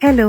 Hello,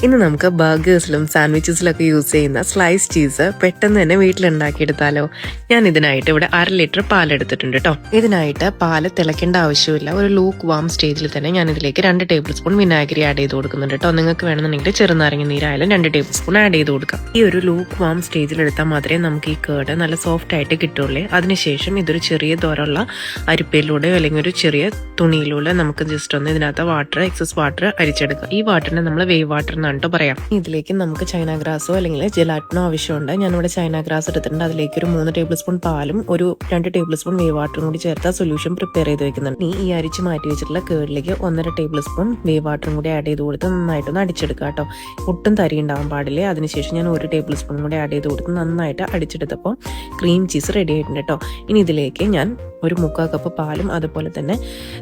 ഇന്ന് നമുക്ക് ബർഗേഴ്സിലും സാൻഡ്വിച്ചസിലൊക്കെ use ചെയ്യുന്ന സ്ലൈസ് ചീസ് പെട്ടെന്ന് തന്നെ വീട്ടിലുണ്ടാക്കിയെടുത്താലോ. ഞാൻ ഇതിനായിട്ട് ഇവിടെ 1/2 ലിറ്റർ പാലെടുത്തിട്ടുണ്ട് കേട്ടോ. ഇതിനായിട്ട് പാല് തിളയ്ക്കേണ്ട ആവശ്യമില്ല. ഒരു ലൂക്ക് വാം സ്റ്റേജിൽ തന്നെ ഞാൻ ഇതിലേക്ക് 2 ടേബിൾ സ്പൂൺ വിനാഗിരി ആഡ് ചെയ്ത് കൊടുക്കുന്നുണ്ട് കേട്ടോ. നിങ്ങൾക്ക് വേണമെന്നുണ്ടെങ്കിൽ ചെറുനാരങ്ങ നീരായാലും 2 ടേബിൾ സ്പൂൺ ആഡ് ചെയ്ത് കൊടുക്കാം. ഈ ഒരു ലൂക്ക് വാം സ്റ്റേജിൽ എടുത്താൽ മാത്രമേ നമുക്ക് ഈ കേർഡ് നല്ല സോഫ്റ്റ് ആയിട്ട് കിട്ടുള്ളൂ. അതിനുശേഷം ഇതൊരു ചെറിയ ദോരമുള്ള അരിപ്പയിലൂടെയോ അല്ലെങ്കിൽ ഒരു ചെറിയ തുണിയിലൂടെ നമുക്ക് ജസ്റ്റ് ഒന്ന് ഇതിനകത്ത് എക്സസ് വാട്ടർ അരിച്ചെടുക്കാം. ഈ വാട്ടറിനെ നമ്മൾ വേവ് വാട്ടർ എന്നാണ് കേട്ടോ പറയാം. ഇതിലേക്ക് നമുക്ക് ചൈന ഗ്രാസോ അല്ലെങ്കിൽ ജെലാറ്റിനോ ആവശ്യമുണ്ട്. ഞാനിവിടെ ചൈന ഗ്രാസ് എടുത്തിട്ടുണ്ട്. അതിലേക്ക് ഒരു 3 ടേബിൾ സ്പൂൺ പാലും ഒരു 2 ടേബിൾ സ്പൂൺ വേവ് വാട്ടറും കൂടി ചേർത്ത സൊല്യൂഷൻ പ്രിപ്പയർ ചെയ്ത് വെക്കുന്നുണ്ട്. ഈ അരിച്ച് മാറ്റി വെച്ചിട്ടുള്ള കേർഡിലേക്ക് 1.5 ടേബിൾ സ്പൂൺ വേവ് വാട്ടറും കൂടി ആഡ് ചെയ്ത് കൊടുത്ത് നന്നായിട്ടൊന്ന് അടിച്ചെടുക്കുക കേട്ടോ. ഒട്ടും തരി ഉണ്ടാവാൻ പാടില്ല. അതിനുശേഷം ഞാൻ 1 ടേബിൾ സ്പൂൺ കൂടി ആഡ് ചെയ്ത് കൊടുത്ത് നന്നായിട്ട് അടിച്ചെടുത്തപ്പോൾ ക്രീം ചീസ് റെഡി ആയിട്ടുണ്ട് കേട്ടോ. ഇനി ഇതിലേക്ക് ഞാൻ ഒരു 3/4 കപ്പ് പാലും അതുപോലെ തന്നെ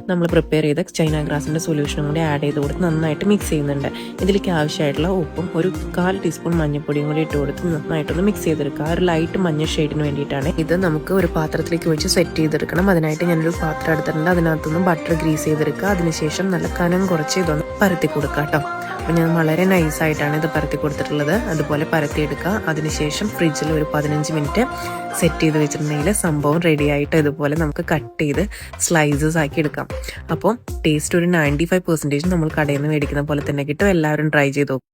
നമ്മൾ പ്രിപ്പയർ ചെയ്ത ചൈന ഗ്രാസിന്റെ സൊല്യൂഷനും കൂടി ആഡ് ചെയ്ത് കൊടുത്ത് നന്നായിട്ട് മിക്സ് ചെയ്യുന്നുണ്ട്. ഇതിലേക്ക് ആവശ്യമായിട്ടുള്ള ഉപ്പും ഒരു 1/4 ടീസ്പൂൺ മഞ്ഞൾപ്പൊടിയും കൂടി ഇട്ട് കൊടുത്ത് നന്നായിട്ടൊന്ന് മിക്സ് ചെയ്തെടുക്കുക. ഒരു ലൈറ്റ് മഞ്ഞ ഷെയ്ഡിന് വേണ്ടിയിട്ടാണ് ഇത്. നമുക്ക് ഒരു പാത്രത്തിലേക്ക് വെച്ച് സെറ്റ് ചെയ്തെടുക്കണം. അതിനായിട്ട് ഞാനൊരു പാത്രം എടുത്തിട്ടുണ്ട്. അതിനകത്തുനിന്ന് ബട്ടർ ഗ്രീസ് ചെയ്തെടുക്കുക. അതിനുശേഷം നല്ല കനം കുറച്ച് ഇതൊന്ന് പരത്തി കൊടുക്കുക കേട്ടോ. അപ്പം ഞാൻ വളരെ നൈസായിട്ടാണ് ഇത് പരത്തി കൊടുത്തിട്ടുള്ളത്. അതുപോലെ പരത്തിയെടുക്കുക. അതിനുശേഷം ഫ്രിഡ്ജിൽ ഒരു 15 മിനിറ്റ് സെറ്റ് ചെയ്ത് വെച്ചിട്ടുണ്ടെങ്കിൽ സംഭവം റെഡി ആയിട്ട് ഇതുപോലെ നമുക്ക് കട്ട് ചെയ്ത് സ്ലൈസസ് ആക്കി എടുക്കാം. അപ്പോൾ ടേസ്റ്റ് ഒരു 95% നമ്മൾ കടയിൽ നിന്ന് മേടിക്കുന്ന പോലെ തന്നെ കിട്ടും. എല്ലാവരും ട്രൈ ചെയ്ത് നോക്കും.